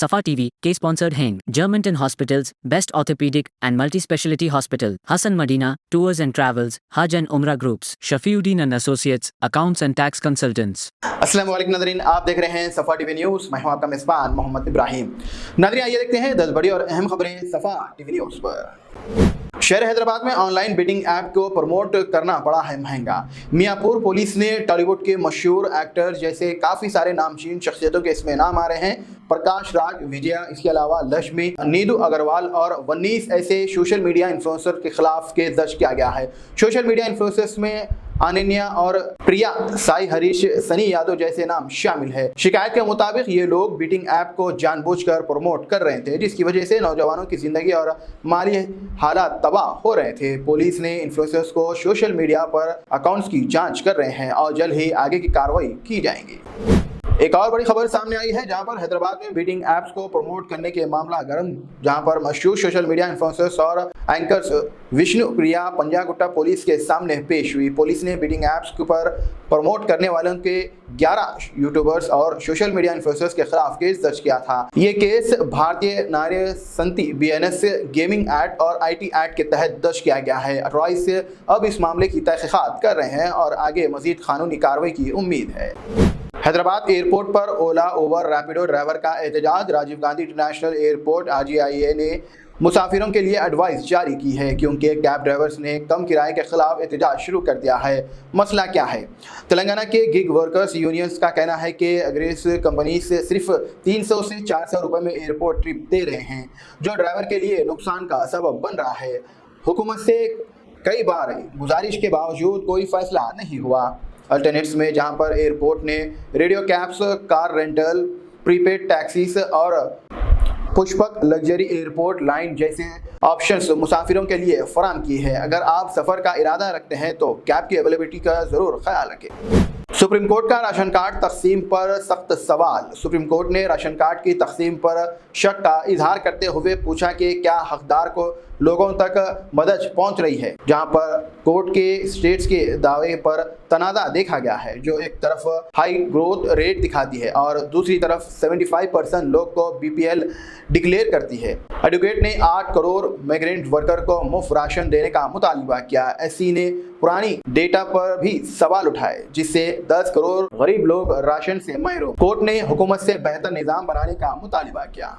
Safa TV, K-sponsored Heng, Germantown Hospitals, Best Orthopedic and Multi-Speciality Hospital, Hassan Madina, Tours and Travels, Hajj and Umrah Groups, Shafiuddin and Associates, Accounts and Tax Consultants. अस्सलाम वालेकुम नाज़रीन, आप देख रहे हैं सफ़ा TV news. मैं हूं आपका मेज़बान मोहम्मद इब्राहिम। नाज़रीन, आइए देखते हैं 10 बड़ी और अहम खबरें सफ़ा टीवी न्यूज़ पर। शहर हैदराबाद में ऑनलाइन बेटिंग ऐप को प्रमोट करना पड़ा है महंगा। मियाँपुर पुलिस ने टॉलीवुड के मशहूर एक्टर्स जैसे काफ़ी सारे नामचीन शख्सियतों के इसमें नाम आ रहे हैं। प्रकाश राज, विजया, इसके अलावा लक्ष्मी, नीदू अग्रवाल और 19 ऐसे सोशल मीडिया इन्फ्लुएंसर के खिलाफ केस दर्ज किया गया है। सोशल मीडिया इन्फ्लुएंसर्स में अनन्या और प्रिया, साई हरीश, सनी यादव जैसे नाम शामिल है। शिकायत के मुताबिक ये लोग बीटिंग ऐप को जानबूझकर प्रमोट कर रहे थे, जिसकी वजह से नौजवानों की जिंदगी और माली हालात तबाह हो रहे थे। पुलिस ने इन्फ्लुएंसर्स को सोशल मीडिया पर अकाउंट्स की जांच कर रहे हैं और जल्द ही आगे की कार्रवाई की जाएगी। एक और बड़ी खबर सामने आई है, जहां पर हैदराबाद में बीटिंग ऐप्स को प्रमोट करने के मामला गर्म, जहां पर मशहूर सोशल मीडिया इन्फ्लुएंसर्स और एंकर्स विष्णु प्रिया पंजागुट्टा पुलिस के सामने पेश हुई। पुलिस ने बीटिंग ऐप्स पर प्रमोट करने वालों के 11 यूट्यूबर्स और सोशल मीडिया इन्फ्लुएंसर्स के खिलाफ केस दर्ज किया था। ये केस भारतीय नार्य संति BNS गेमिंग एक्ट और IT एक्ट के तहत दर्ज किया गया है। अथॉरिटीज से अब इस मामले की तहकीकात कर रहे हैं और आगे मजीद कानूनी कार्रवाई की उम्मीद है। हैदराबाद एयरपोर्ट पर ओला, उबर, रैपिडो ड्राइवर का एहतजाज। Rajiv Gandhi international airport RGIA ने मुसाफिरों के लिए एडवाइस जारी की है, क्योंकि कैब ड्राइवर्स ने कम किराए के खिलाफ एहतजाज शुरू कर दिया है। मसला क्या है? तेलंगाना के गिग वर्कर्स यूनियंस का कहना है कि अंग्रेज कंपनी से सिर्फ 300 से 400 रुपये में एयरपोर्ट ट्रिप दे रहे हैं, जो ड्राइवर के लिए नुकसान का सबब बन रहा है। हुकूमत से कई बार गुजारिश के बावजूद कोई फैसला नहीं हुआ। अल्टरनेट्स में जहां पर एयरपोर्ट ने radio cabs, car rental, prepaid taxis और पुष्पक लग्जरी एयरपोर्ट लाइन जैसे ऑप्शंस मुसाफिरों के लिए फराम की है। अगर आप सफ़र का इरादा रखते हैं तो कैब की अवेलेबिलिटी का ज़रूर ख्याल रखें। सुप्रीम कोर्ट का राशन कार्ड तकसीम पर सख्त सवाल। सुप्रीम कोर्ट ने राशन कार्ड की तकसीम पर शक का इजहार करते हुए पूछा कि क्या हकदार को लोगों तक मदद पहुंच रही है, जहां पर कोर्ट के स्टेट्स के दावे पर तनाज़ा देखा गया है, जो एक तरफ हाई ग्रोथ रेट दिखाती है और दूसरी तरफ 75% लोग को BPL डिक्लेयर करती है। एडवोकेट ने 8 करोड़ माइग्रेंट वर्कर को मुफ्त राशन देने का मुतालबा किया। SC ने पुरानी डेटा पर भी सवाल उठाए, जिससे 10 करोड़ गरीब लोग राशन से महरूम। कोर्ट ने हुकूमत से बेहतर निज़ाम बनाने का मुतालबा किया।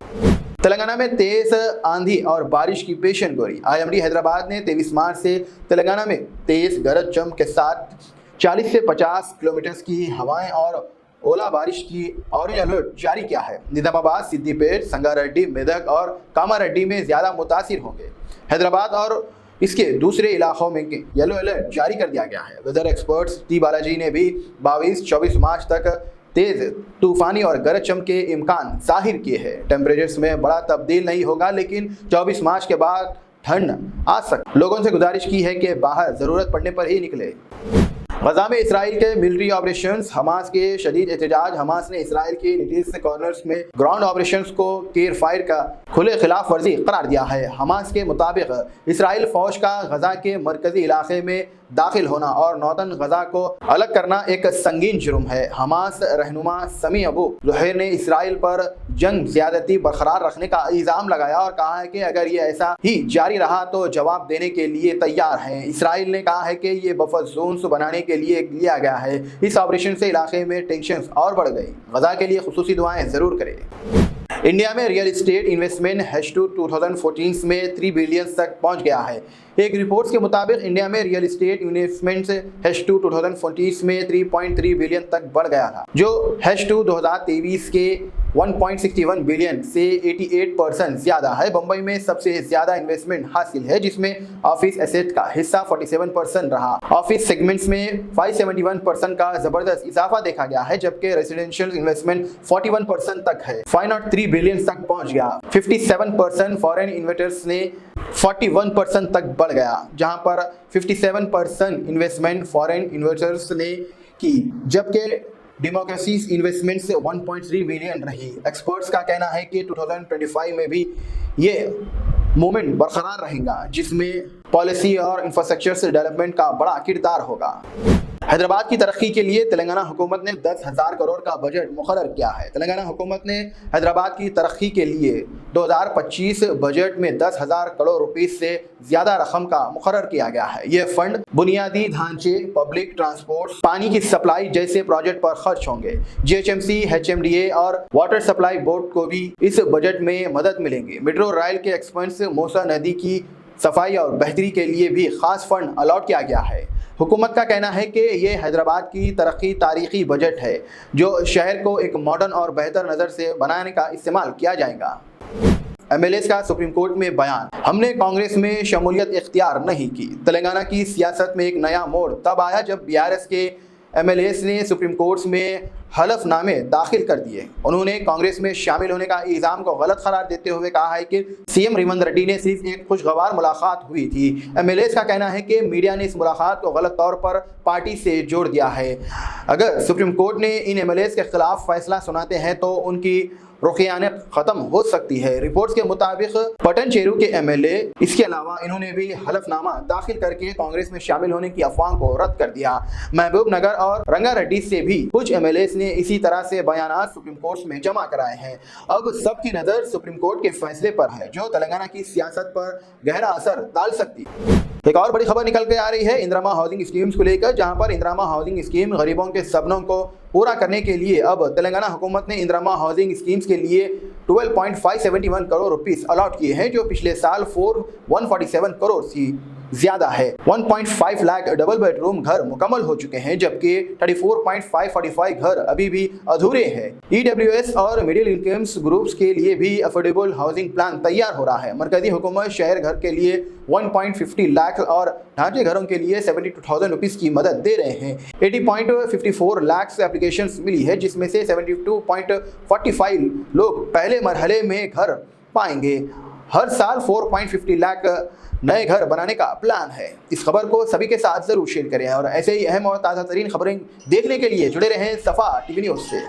तेलंगाना में तेज आंधी और बारिश की पेशन गोई। IMD हैदराबाद ने 23 मार्च से तेलंगाना में तेज गरज चमक के साथ 40 से 50 किलोमीटर की हवाएं और ओला बारिश की ऑरेंज अलर्ट जारी किया है। निजामाबाद, सिद्दीपेट, संगारेड्डी, मेदक और कामारेड्डी में ज़्यादा मुतासिर होंगे। हैदराबाद और इसके दूसरे इलाकों में येलो अलर्ट जारी कर दिया गया है। वेदर एक्सपर्ट्स T बालाजी ने भी 22-24 मार्च तक तेज तूफानी और गरज चमक के इम्कान जाहिर किए हैं। टेम्परेचर्स में बड़ा तब्दील नहीं होगा, लेकिन 24 मार्च के बाद ठंड आ सकती। लोगों से गुजारिश की है कि बाहर ज़रूरत पड़ने पर ही निकले। गजा में इसराइल के मिलिट्री ऑपरेशंस, हमास के शदीद एहतजाज। हमास ने इसराइल की निटीज कॉर्नर्स में ग्राउंड ऑपरेशंस को केयर फायर का खुले खिलाफ वर्जी करार दिया है। हमास के मुताबिक इसराइल फौज का गजा के मरकजी इलाके में दाखिल होना और नॉर्दर्न गजा को अलग करना एक संगीन जुर्म है। हमास रहनुमा समी अबू ज़ुहैर ने इसराइल पर जंग ज़्यादती बरकरार रखने का इल्ज़ाम लगाया और कहा है कि अगर ये ऐसा ही जारी रहा तो जवाब देने के लिए तैयार हैं। इसराइल ने कहा है कि ये बफर जोन्स बनाने के लिए लिया गया है। इस ऑपरेशन से इलाके में टेंशन और बढ़ गई। गजा के लिए खुसूसी दुआएं ज़रूर करें। इंडिया में रियल इस्टेट इन्वेस्टमेंट H2 2014 में 3 बिलियन तक पहुंच गया है। एक रिपोर्ट्स के मुताबिक इंडिया में रियल इस्टेट इन्वेस्टमेंट H2 2014 में 3.3 बिलियन तक बढ़ गया था, जो H2 2023 के 1.61 बिलियन से 88% ज्यादा है। बंबई में सबसे ज्यादा इन्वेस्टमेंट हासिल है, जिसमें ऑफिस एसेट का हिस्सा 47% रहा। ऑफिस सेगमेंट्स में 571% का जबरदस्त इजाफा देखा गया है, जबकि रेजिडेंशियल इन्वेस्टमेंट 41% तक है, 503 बिलियन तक पहुंच गया। 57% फॉरेन इन्वेस्टर्स ने 41% तक बढ़ गया, जहां पर 57% इन्वेस्टमेंट फॉरेन इन्वेस्टर्स ने की, जबकि डेमोक्रेसीज इन्वेस्टमेंट से 1.3 बिलियन रही। एक्सपर्ट्स का कहना है कि 2025 में भी ये मोमेंट बरकरार रहेगा, जिसमें पॉलिसी और इंफ्रास्ट्रक्चर से डेवलपमेंट का बड़ा किरदार होगा। हैदराबाद की तरक्की के लिए तेलंगाना हुकूमत ने 10,000 करोड़ का बजट मुकर्रर किया है। तेलंगाना हुकूमत ने हैदराबाद की तरक्की के लिए 2025 बजट में 10,000 करोड़ रुपए से ज्यादा रकम का मुकर्रर किया गया है। ये फंड बुनियादी ढांचे, पब्लिक ट्रांसपोर्ट, पानी की सप्लाई जैसे प्रोजेक्ट पर खर्च होंगे। GHMC, HMDA और वाटर सप्लाई बोर्ड को भी इस बजट में मदद मिलेंगी। मेट्रो रेल के एक्सपेंस, मूसा नदी की सफाई और बेहतरी के लिए भी खास फंड अलॉट किया गया है। हुकूमत का कहना है कि ये हैदराबाद की तरक्की तारीखी बजट है जो शहर को एक मॉडर्न और बेहतर नज़र से बनाने का इस्तेमाल किया जाएगा। MLAs का सुप्रीम कोर्ट में बयान। हमने कांग्रेस में शमूलियत इख्तियार नहीं की। तेलंगाना की सियासत में एक नया मोड़ तब आया जब BRS के MLAs ने सुप्रीम कोर्ट में हलफनामे दाखिल कर दिए। उन्होंने कांग्रेस में शामिल होने का इल्ज़ाम को गलत करार देते हुए कहा है कि CM रेवंत रेड्डी ने सिर्फ एक खुशगवार मुलाकात हुई थी। MLAs का कहना है कि मीडिया ने इस मुलाकात को गलत तौर पर पार्टी से जोड़ दिया है। अगर सुप्रीम कोर्ट ने इन MLAs के खिलाफ फैसला सुनाते हैं तो उनकी रुखियानत खत्म हो सकती है। रिपोर्ट्स के मुताबिक पटन चेरू के MLA इसके अलावा इन्होंने भी हलफनामा दाखिल करके कांग्रेस में शामिल होने की अफवाह को रद्द कर दिया। महबूब नगर और रंगारेड्डी से भी कुछ MLAs ने इसी तरह से बयानात सुप्रीम कोर्ट में जमा कराए हैं। अब सबकी नजर सुप्रीम कोर्ट के फैसले पर है जो तेलंगाना की सियासत पर गहरा असर डाल सकती है। एक और बड़ी खबर निकल के आ रही है इंदिरा हाउसिंग स्कीम्स को लेकर, जहां पर इंदिरा हाउसिंग स्कीम गरीबों के सपनों को पूरा करने के लिए अब तेलंगाना हुकूमत ने इंदिरा हाउसिंग स्कीम्स के लिए 12.571 करोड़ रुपीस अलॉट किए हैं जो पिछले साल 147 करोड़ से ज्यादा है। 1.5 लाख डबल बेडरूम घर मुकम्मल हो चुके हैं जबकि 34.545 घर अभी भी अधूरे हैं। EWS और मिडिल इनकम्स ग्रुप्स के लिए भी अफोर्डेबल हाउसिंग प्लान तैयार हो रहा है। मरकजी हुकूमत शहर घर के लिए 1.50 लाख और ढांचे घरों के लिए 72,000 रुपीस की मदद दे रहे हैं। 80.54 लाख एप्लीकेशन मिली है जिसमें से 72.45 लोग पहले मरहले में घर पाएंगे। हर साल 4.50 लाख नए घर बनाने का प्लान है। इस खबर को सभी के साथ जरूर शेयर करें और ऐसे ही अहम और ताज़ा तरीन खबरें देखने के लिए जुड़े रहें सफा टीवी न्यूज़ से।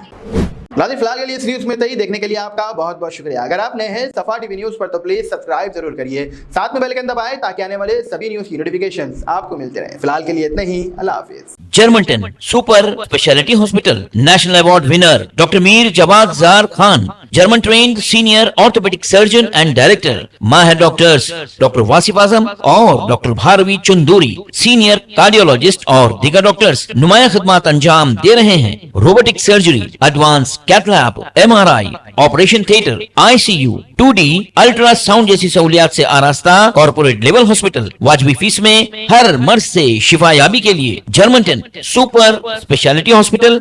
नाज़रीन, फिलहाल के लिए इस न्यूज़ में तही देखने के लिए आपका बहुत बहुत शुक्रिया। अगर आप नए हैं सफा टीवी न्यूज़ पर तो प्लीज़ सब्सक्राइब जरूर करिए, साथ में बेल आइकन दबाएं ताकि आने वाले सभी न्यूज़ की नोटिफिकेशंस आपको मिलते रहें। फिलहाल के लिए इतना ही, अल्लाह हाफिज। Germanton super speciality hospital, national award winner doctor Mir Jawad Jar Khan, German trained senior orthopaedic surgeon and director, माहिर डॉक्टर्स डॉक्टर वासिफ आजम और doctor Bharvi Chanduri, senior cardiologist और दीगर डॉक्टर्स नुमाया खिदमत अंजाम दे रहे हैं। Robotic surgery, advance cath lab, MRI, operation theatre, ICU, 2D ultrasound जैसी सहूलियात से आरास्ता कॉर्पोरेट लेवल हॉस्पिटल। वाजबी फीस में हर मर्ज से शिफायाबी के लिए जर्मनटन सुपर स्पेशलिटी हॉस्पिटल।